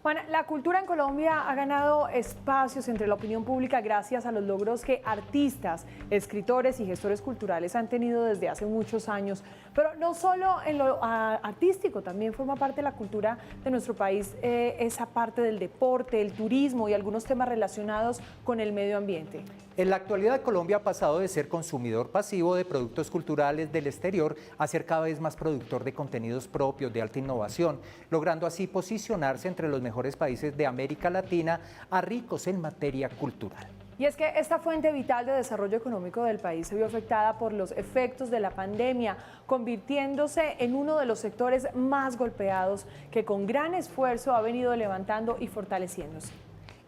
Juan, la cultura en Colombia ha ganado espacios entre la opinión pública gracias a los logros que artistas, escritores y gestores culturales han tenido desde hace muchos años. Pero no solo en lo artístico, también forma parte de la cultura de nuestro país esa parte del deporte, el turismo y algunos temas relacionados con el medio ambiente. En la actualidad, Colombia ha pasado de ser consumidor pasivo de productos culturales del exterior a ser cada vez más productor de contenidos propios de alta innovación, logrando así posicionarse entre los mejores países de América Latina a ricos en materia cultural. Y es que esta fuente vital de desarrollo económico del país se vio afectada por los efectos de la pandemia, convirtiéndose en uno de los sectores más golpeados que con gran esfuerzo ha venido levantando y fortaleciéndose.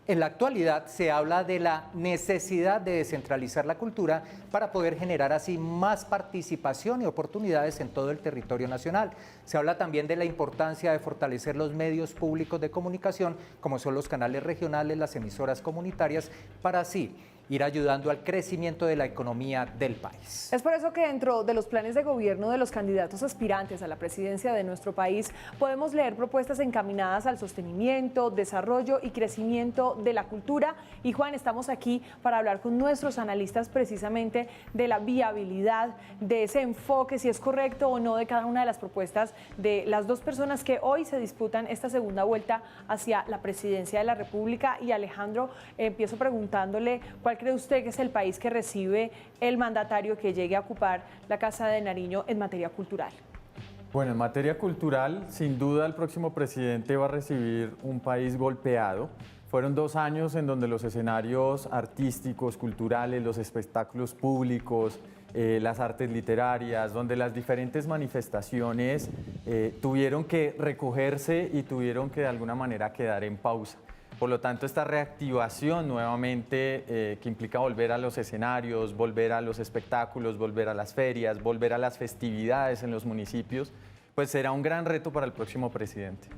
En la actualidad se habla de la necesidad de descentralizar la cultura para poder generar así más participación y oportunidades en todo el territorio nacional. Se habla también de la importancia de fortalecer los medios públicos de comunicación, como son los canales regionales, las emisoras comunitarias, para así ir ayudando al crecimiento de la economía del país. Es por eso que dentro de los planes de gobierno de los candidatos aspirantes a la presidencia de nuestro país podemos leer propuestas encaminadas al sostenimiento, desarrollo y crecimiento de la cultura. Y Juan, estamos aquí para hablar con nuestros analistas precisamente de la viabilidad, de ese enfoque, si es correcto o no de cada una de las propuestas de las dos personas que hoy se disputan esta segunda vuelta hacia la presidencia de la República. Y Alejandro, empiezo preguntándole ¿cuál cree usted que es el país que recibe el mandatario que llegue a ocupar la Casa de Nariño en materia cultural? Bueno, en materia cultural, sin duda el próximo presidente va a recibir un país golpeado. Fueron 2 años en donde los escenarios artísticos, culturales, los espectáculos públicos, las artes literarias, donde las diferentes manifestaciones tuvieron que recogerse y tuvieron que de alguna manera quedar en pausa. Por lo tanto, esta reactivación nuevamente que implica volver a los escenarios, volver a los espectáculos, volver a las ferias, volver a las festividades en los municipios, pues será un gran reto para el próximo presidente.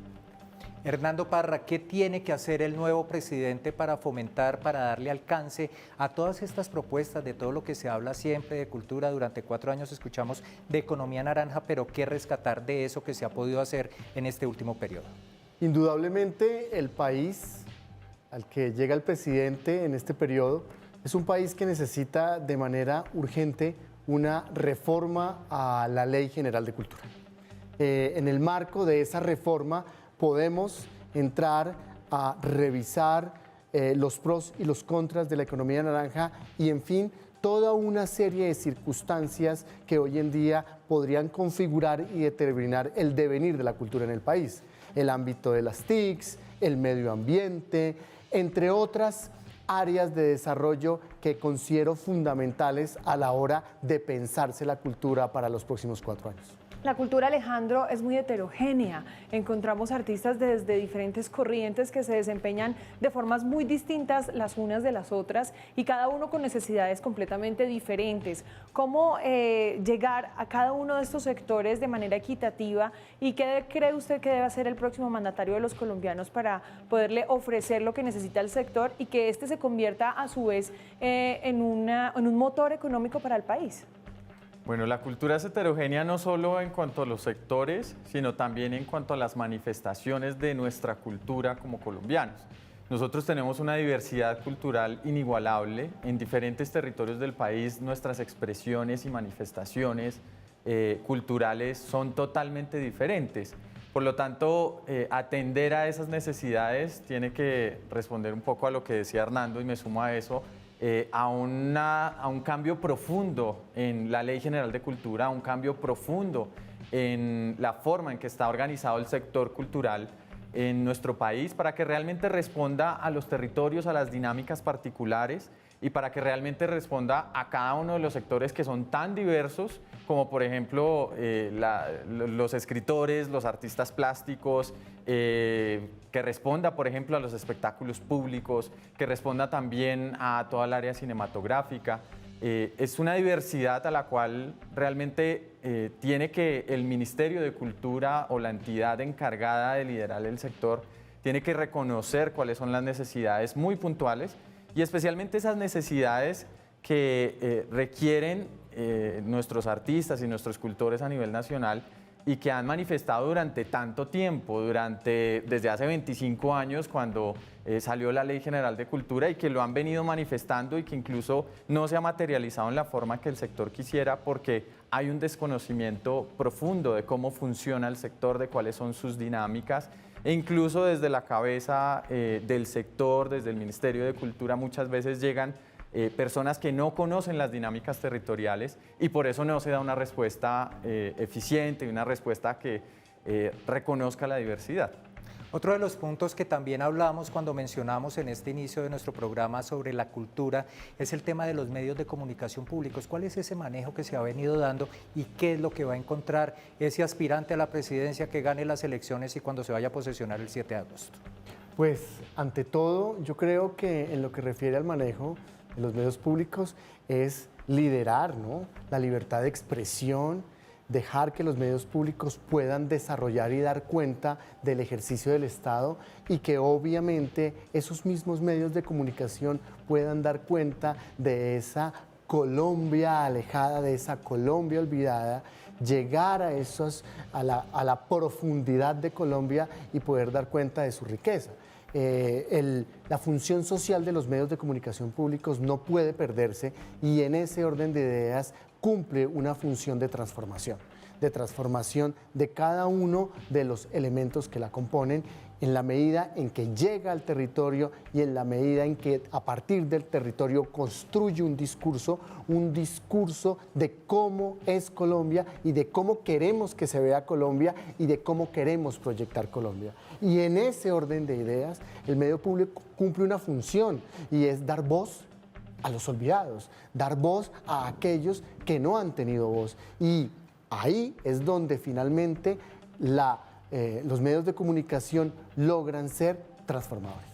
Hernando Parra, ¿qué tiene que hacer el nuevo presidente para fomentar, para darle alcance a todas estas propuestas, de todo lo que se habla siempre de cultura? Durante 4 años escuchamos de economía naranja, pero ¿qué rescatar de eso que se ha podido hacer en este último periodo? Indudablemente el país al que llega el presidente en este periodo es un país que necesita de manera urgente una reforma a la Ley General de Cultura. En el marco de esa reforma podemos entrar a revisar los pros y los contras de la economía naranja y, en fin, toda una serie de circunstancias que hoy en día podrían configurar y determinar el devenir de la cultura en el país. El ámbito de las TICs, el medio ambiente, entre otras áreas de desarrollo que considero fundamentales a la hora de pensarse la cultura para los próximos 4 años. La cultura, Alejandro, es muy heterogénea. Encontramos artistas desde diferentes corrientes que se desempeñan de formas muy distintas las unas de las otras y cada uno con necesidades completamente diferentes. ¿Cómo llegar a cada uno de estos sectores de manera equitativa y qué cree usted que debe hacer el próximo mandatario de los colombianos para poderle ofrecer lo que necesita el sector y que este se convierta a su vez en un motor económico para el país? Bueno, la cultura es heterogénea no solo en cuanto a los sectores, sino también en cuanto a las manifestaciones de nuestra cultura como colombianos. Nosotros tenemos una diversidad cultural inigualable. En diferentes territorios del país, nuestras expresiones y manifestaciones culturales son totalmente diferentes. Por lo tanto, atender a esas necesidades tiene que responder un poco a lo que decía Hernando, y me sumo a eso, a un cambio profundo en la Ley General de Cultura, a un cambio profundo en la forma en que está organizado el sector cultural en nuestro país, para que realmente responda a los territorios, a las dinámicas particulares y para que realmente responda a cada uno de los sectores que son tan diversos como, por ejemplo, los escritores, los artistas plásticos, que responda, por ejemplo, a los espectáculos públicos, que responda también a toda el área cinematográfica. Es una diversidad a la cual realmente tiene que el Ministerio de Cultura o la entidad encargada de liderar el sector tiene que reconocer cuáles son las necesidades muy puntuales y especialmente esas necesidades que requieren nuestros artistas y nuestros cultores a nivel nacional y que han manifestado durante tanto tiempo, desde hace 25 años cuando salió la Ley General de Cultura, y que lo han venido manifestando y que incluso no se ha materializado en la forma que el sector quisiera, porque hay un desconocimiento profundo de cómo funciona el sector, de cuáles son sus dinámicas, e incluso desde la cabeza del sector, desde el Ministerio de Cultura, muchas veces llegan personas que no conocen las dinámicas territoriales, y por eso no se da una respuesta eficiente y una respuesta que reconozca la diversidad. Otro de los puntos que también hablamos cuando mencionamos en este inicio de nuestro programa sobre la cultura es el tema de los medios de comunicación públicos. ¿Cuál es ese manejo que se ha venido dando y qué es lo que va a encontrar ese aspirante a la presidencia que gane las elecciones y cuando se vaya a posesionar el 7 de agosto? Pues, ante todo, yo creo que en lo que refiere al manejo de los medios públicos es liderar, ¿no?, la libertad de expresión, dejar que los medios públicos puedan desarrollar y dar cuenta del ejercicio del Estado, y que obviamente esos mismos medios de comunicación puedan dar cuenta de esa Colombia alejada, de esa Colombia olvidada, llegar a la profundidad de Colombia y poder dar cuenta de su riqueza. La función social de los medios de comunicación públicos no puede perderse, y en ese orden de ideas cumple una función de transformación de cada uno de los elementos que la componen, en la medida en que llega al territorio y en la medida en que a partir del territorio construye un discurso de cómo es Colombia y de cómo queremos que se vea Colombia y de cómo queremos proyectar Colombia. Y en ese orden de ideas, el medio público cumple una función, y es dar voz a los olvidados, dar voz a aquellos que no han tenido voz. Y ahí es donde finalmente los medios de comunicación logran ser transformadores.